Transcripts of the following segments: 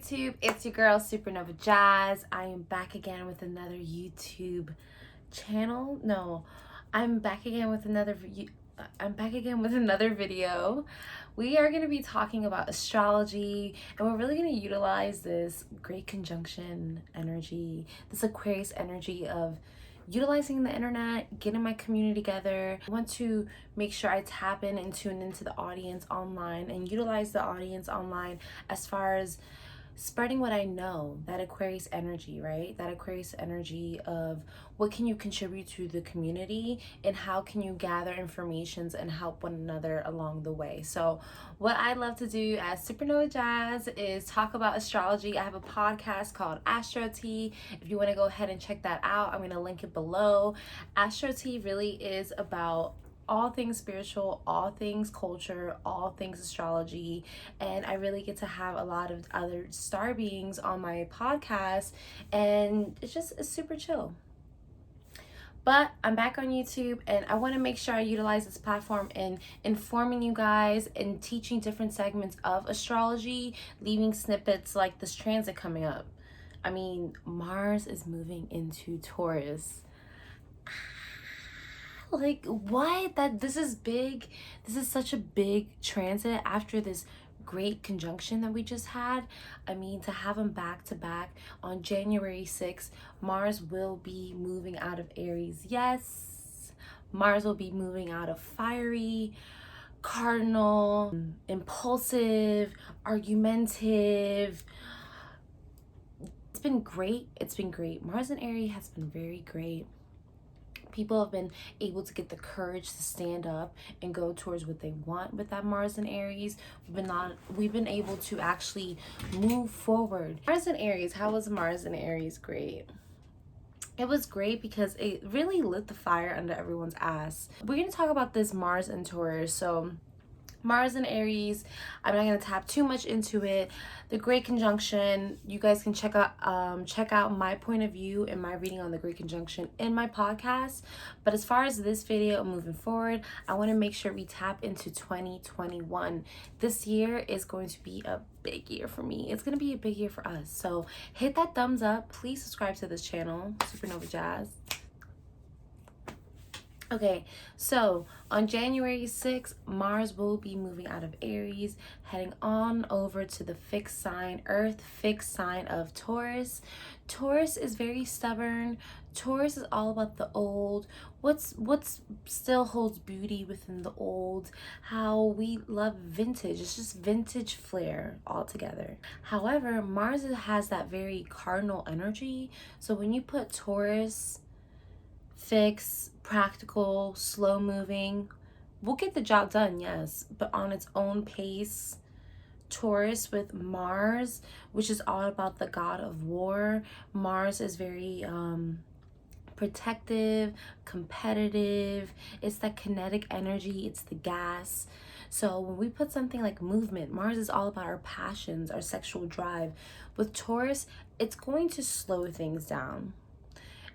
YouTube? It's your girl Supernovajazz. I am back again with another YouTube channel. No, I'm back again with another video. We are going to be talking about astrology, and we're really going to utilize this great conjunction energy, this Aquarius energy of utilizing the internet, getting my community together. I want to make sure I tap in and tune into the audience online and utilize the audience online as far as spreading what I know, that Aquarius energy, right? That Aquarius energy of what can you contribute to the community and how can you gather informations and help one another along the way. So what I love to do as Supernovajazz is talk about astrology. I have a podcast called ASTRO Tea. If you want to go ahead and check that out, I'm going to link it below. ASTRO Tea really is about all things spiritual, all things culture, all things astrology, and I really get to have a lot of other star beings on my podcast, and it's super chill. But I'm back on YouTube, and I want to make sure I utilize this platform in informing you guys and teaching different segments of astrology, leaving snippets like this transit coming up. I mean, Mars is moving into Taurus. Like, what? This is big. This is such a big transit after this great conjunction that we just had. I mean, to have them back to back on January 6th, Mars will be moving out of Aries. Yes, Mars will be moving out of fiery, cardinal, impulsive, argumentative. It's been great. It's been great. Mars and Aries has been very great. People have been able to get the courage to stand up and go towards what they want with that Mars and Aries. We've been able to actually move forward. Mars and Aries, how was Mars and Aries? Great. It was great because it really lit the fire under everyone's ass. We're going to talk about this Mars and Taurus. So Mars and Aries, I'm not going to tap too much into it. The Great Conjunction, you guys can check out my point of view and my reading on the Great Conjunction in my podcast. But as far as this video moving forward, I want to make sure we tap into 2021. This year is going to be a big year for me. It's going to be a big year for us. So hit that thumbs up. Please subscribe to this channel, Supernovajazz. Okay, so on January 6th, Mars will be moving out of Aries, heading on over to the fixed sign, Earth fixed sign of Taurus. Taurus is very stubborn. Taurus is all about the old, what's still holds beauty within the old, how we love vintage. It's just vintage flair altogether. However, Mars has that very cardinal energy. So when you put Taurus, fixed, practical, slow moving, we'll get the job done, yes, but on its own pace. Taurus with Mars, which is all about the god of war. Mars is very protective, competitive. It's that kinetic energy, it's the gas. So when we put something like movement, Mars is all about our passions, our sexual drive. With Taurus, it's going to slow things down.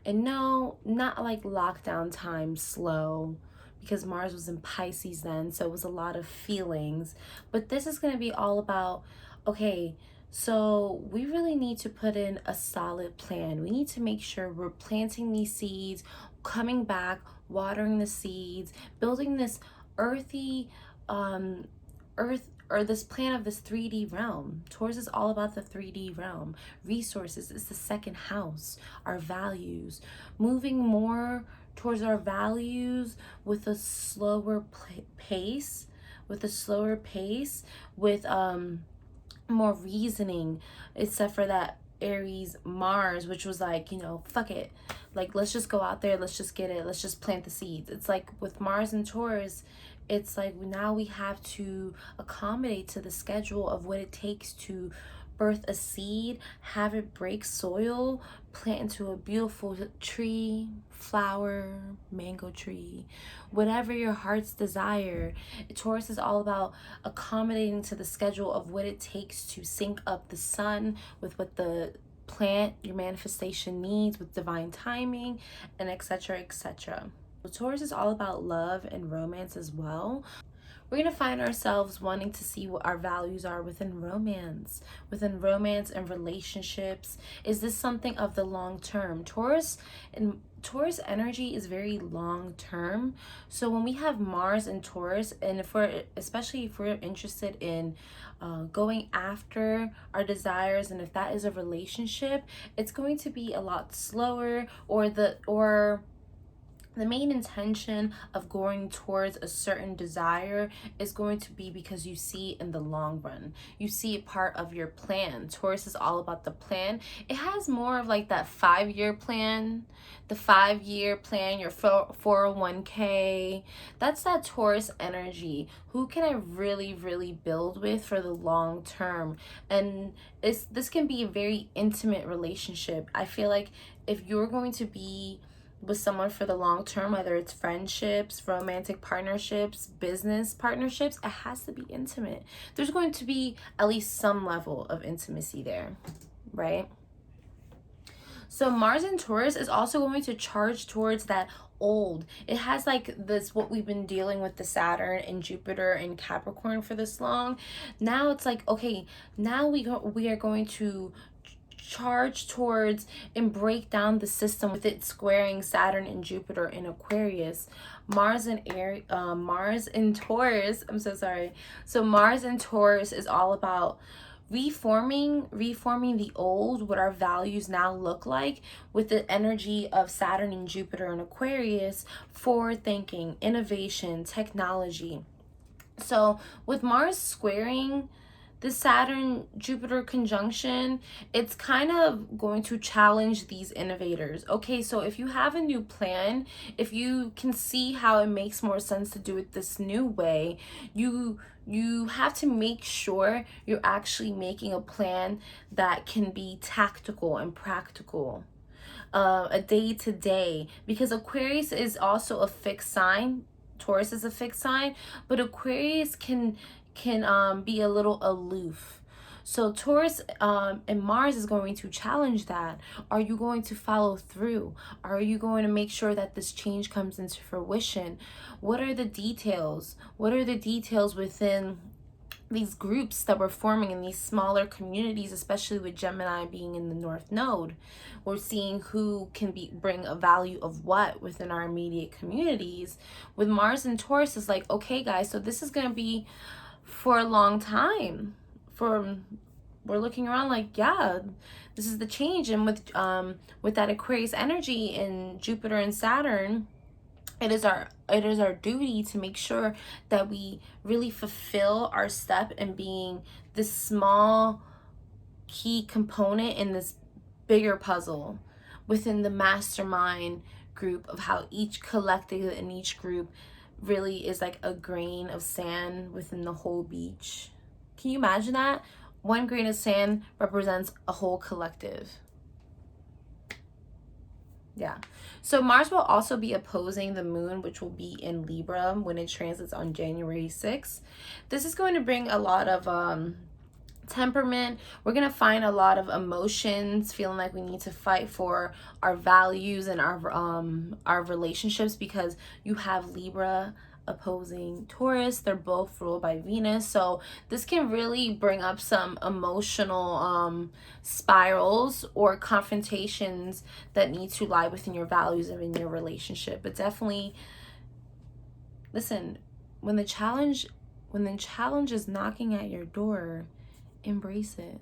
And no, not like lockdown time slow, because Mars was in Pisces then, so it was a lot of feelings. But this is going to be all about, okay, so we really need to put in a solid plan. We need to make sure we're planting these seeds, coming back, watering the seeds, building this earthy, this plan of this 3D realm. Taurus is all about the 3D realm. Resources is the second house. Our values. Moving more towards our values with a slower pace. With more reasoning. Except for that Aries Mars, which was like, fuck it. Like, let's just go out there. Let's just get it. Let's just plant the seeds. It's like with Mars and Taurus, it's like now we have to accommodate to the schedule of what it takes to birth a seed, have it break soil, plant into a beautiful tree, flower, mango tree, whatever your heart's desire. Taurus is all about accommodating to the schedule of what it takes to sync up the sun with what the plant, your manifestation needs, with divine timing, and etc., etc. Taurus is all about love and romance as well. we're going to find ourselves wanting to see what our values are within romance and relationships. Is this something of the long term? Taurus energy is very long term. So when we have Mars and Taurus, and especially if we're interested in going after our desires, and if that is a relationship, it's going to be a lot slower, or the main intention of going towards a certain desire is going to be because you see in the long run. You see it part of your plan. Taurus is all about the plan. It has more of like that 5-year plan, your 401k. That's that Taurus energy. Who can I really, really build with for the long term? And this can be a very intimate relationship. I feel like if you're going to be with someone for the long term, whether it's friendships, romantic partnerships, business partnerships, it has to be intimate. There's going to be at least some level of intimacy there, right? So Mars in Taurus is also going to charge towards that old. It has like this, what we've been dealing with, the Saturn and Jupiter and Capricorn for this long. Now it's like, okay, now we are going to charge towards and break down the system with it squaring Saturn and Jupiter in Aquarius. Mars and Taurus, I'm so sorry. So Mars and Taurus is all about reforming the old, what our values now look like, with the energy of Saturn and Jupiter and Aquarius, forward thinking, innovation, technology. So with Mars squaring the Saturn-Jupiter conjunction, it's kind of going to challenge these innovators. Okay, so if you have a new plan, if you can see how it makes more sense to do it this new way, you have to make sure you're actually making a plan that can be tactical and practical. A day-to-day, because Aquarius is also a fixed sign. Taurus is a fixed sign, but Aquarius can be a little aloof. So Taurus and Mars is going to challenge that. Are you going to follow through? Are you going to make sure that this change comes into fruition? What are the details? What are the details within these groups that we're forming in these smaller communities, especially with Gemini being in the North Node? We're seeing who can bring a value of what within our immediate communities. With Mars and Taurus, is like, okay guys, so this is going to be for a long time. We're looking around like, yeah, this is the change. And with that Aquarius energy in Jupiter and Saturn, it is our duty to make sure that we really fulfill our step in being this small key component in this bigger puzzle within the mastermind group of how each collective and each group really is like a grain of sand within the whole beach. Can you imagine that? One grain of sand represents a whole collective. Yeah. So Mars will also be opposing the moon, which will be in Libra when it transits on January 6th. This is going to bring a lot of temperament. We're going to find a lot of emotions, feeling like we need to fight for our values and our relationships, because you have Libra opposing Taurus. They're both ruled by Venus, so this can really bring up some emotional spirals or confrontations that need to lie within your values and in your relationship. But definitely, listen, when the challenge is knocking at your door, embrace it.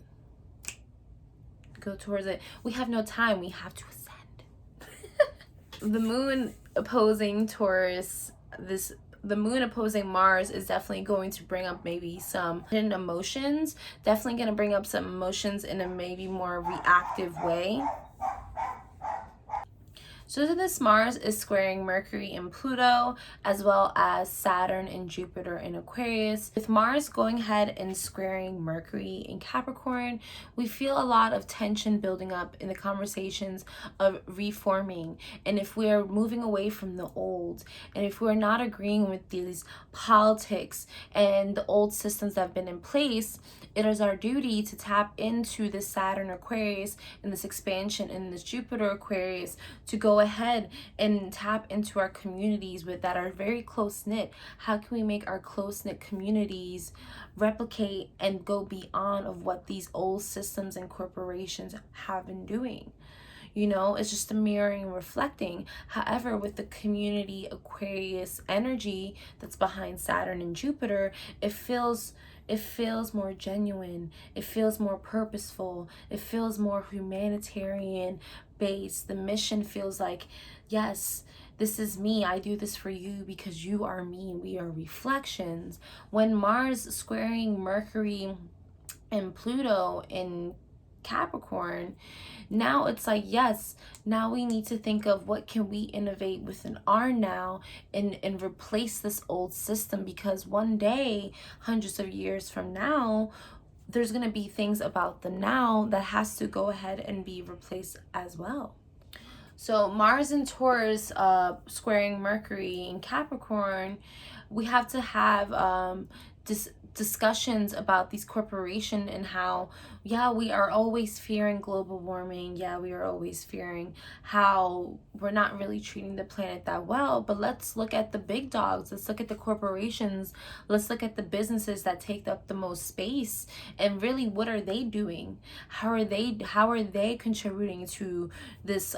Go towards it. We have no time. We have to ascend. The moon opposing Taurus, the moon opposing Mars is definitely going to bring up maybe some hidden emotions. Definitely going to bring up some emotions in a maybe more reactive way. So this Mars is squaring Mercury and Pluto, as well as Saturn and Jupiter in Aquarius. With Mars going ahead and squaring Mercury in Capricorn, we feel a lot of tension building up in the conversations of reforming. And if we are moving away from the old, and if we're not agreeing with these politics and the old systems that have been in place, it is our duty to tap into this Saturn Aquarius and this expansion in this Jupiter Aquarius to go go ahead and tap into our communities that are very close-knit. How can we make our close-knit communities replicate and go beyond of what these old systems and corporations have been doing? You know, it's just a mirroring and reflecting. However, with the community Aquarius energy that's behind Saturn and Jupiter, it feels more genuine, it feels more purposeful, it feels more humanitarian based. The mission feels like, yes, this is me, I do this for you because you are me, we are reflections. When Mars squaring Mercury and Pluto in Capricorn, now it's like, yes, now we need to think of what can we innovate within our now and replace this old system, because one day, hundreds of years from now, there's going to be things about the now that has to go ahead and be replaced as well. So Mars and Taurus squaring Mercury in Capricorn, we have to have discussions about these corporations and how, yeah, we are always fearing global warming. Yeah, we are always fearing how we're not really treating the planet that well. But let's look at the big dogs. Let's look at the corporations. Let's look at the businesses that take up the most space. And really, what are they doing? How are they contributing to this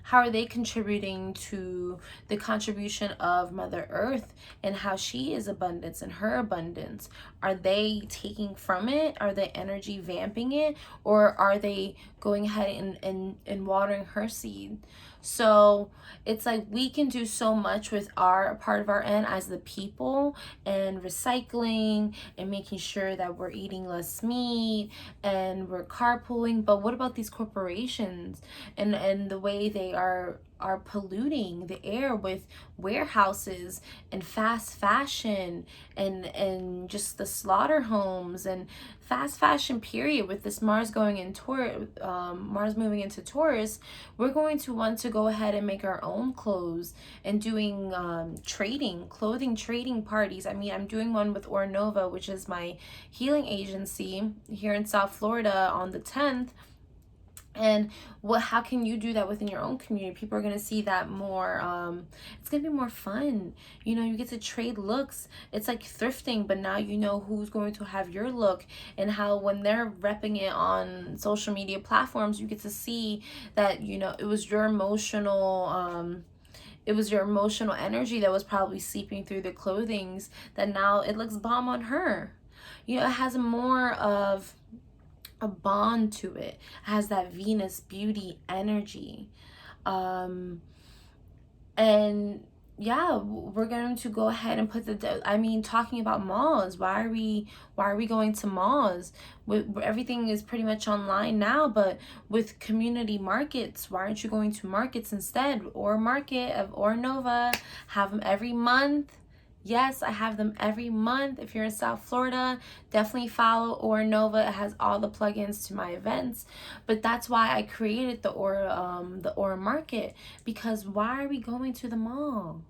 how are they contributing to the contribution of Mother Earth and how she is abundance and her abundance? Are they taking from it? Are they energy vamping it? Or are they going ahead and watering her seed? So it's like we can do so much with our part of our end as the people, and recycling and making sure that we're eating less meat and we're carpooling. But what about these corporations and the way they are polluting the air with warehouses and fast fashion and just the slaughter homes and fast fashion period? With this Mars going in Mars moving into Taurus, we're going to want to go ahead and make our own clothes and doing clothing trading parties. I mean, I'm doing one with Ornova, which is my healing agency here in South Florida, on the 10th. And how can you do that within your own community? People are going to see that more. It's going to be more fun. You know, you get to trade looks. It's like thrifting, but now you know who's going to have your look, and how when they're repping it on social media platforms, you get to see that, you know, it was your emotional energy that was probably seeping through the clothings, that now it looks bomb on her. You know, it has more of a bond to it. It has that Venus beauty energy. And yeah, we're going to go ahead and put talking about malls. Why are we going to malls? Everything is pretty much online now, but with community markets, why aren't you going to markets instead? Or market of Ornova, have them every month. Yes, I have them every month. If you're in South Florida, definitely follow Ornova. It has all the plugins to my events. But that's why I created the Aura Market, because why are we going to the mall?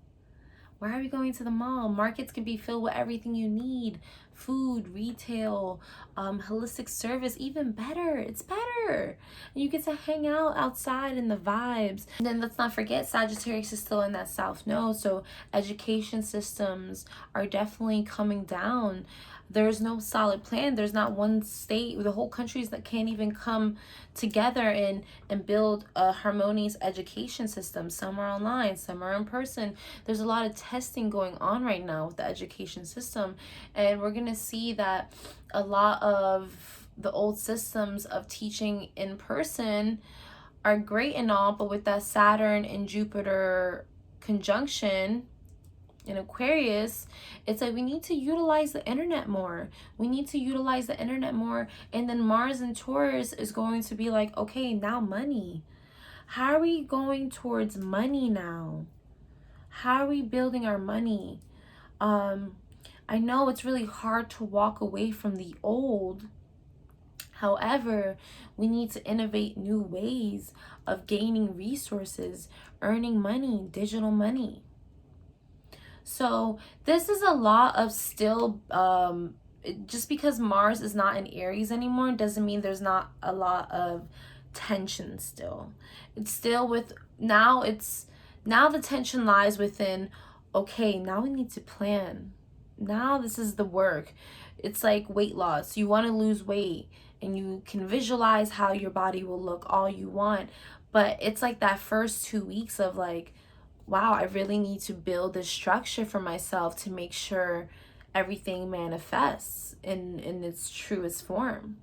Why are we going to the mall? Markets can be filled with everything you need. Food, retail, holistic service, even better. It's better. And you get to hang out outside in the vibes. And then let's not forget, Sagittarius is still in that South Node. So education systems are definitely coming down. There's no solid plan. There's not one state, the whole countries that can't even come together and build a harmonious education system. Some are online, some are in person. There's a lot of testing going on right now with the education system. And we're going to see that a lot of the old systems of teaching in person are great and all, but with that Saturn and Jupiter conjunction in Aquarius, it's like we need to utilize the internet more. We need to utilize the internet more. And then Mars and Taurus is going to be like, okay, now money. How are we going towards money now? How are we building our money? I know it's really hard to walk away from the old. However, we need to innovate new ways of gaining resources, earning money, digital money. So this is a lot of still, just because Mars is not in Aries anymore doesn't mean there's not a lot of tension still. It's still with, now the tension lies within, okay, now we need to plan. Now this is the work. It's like weight loss. You want to lose weight and you can visualize how your body will look all you want. But it's like that first 2 weeks of like, wow, I really need to build this structure for myself to make sure everything manifests in its truest form.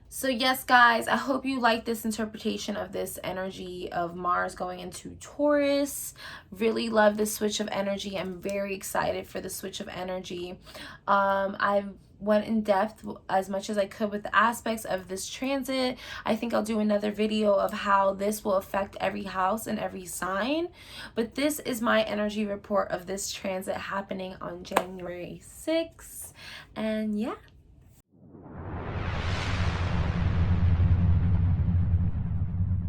So yes, guys, I hope you like this interpretation of this energy of Mars going into Taurus. Really love this switch of energy. I'm very excited for the switch of energy. I went in depth as much as I could with the aspects of this transit. I think I'll do another video of how this will affect every house and every sign. But this is my energy report of this transit happening on January 6th. And yeah.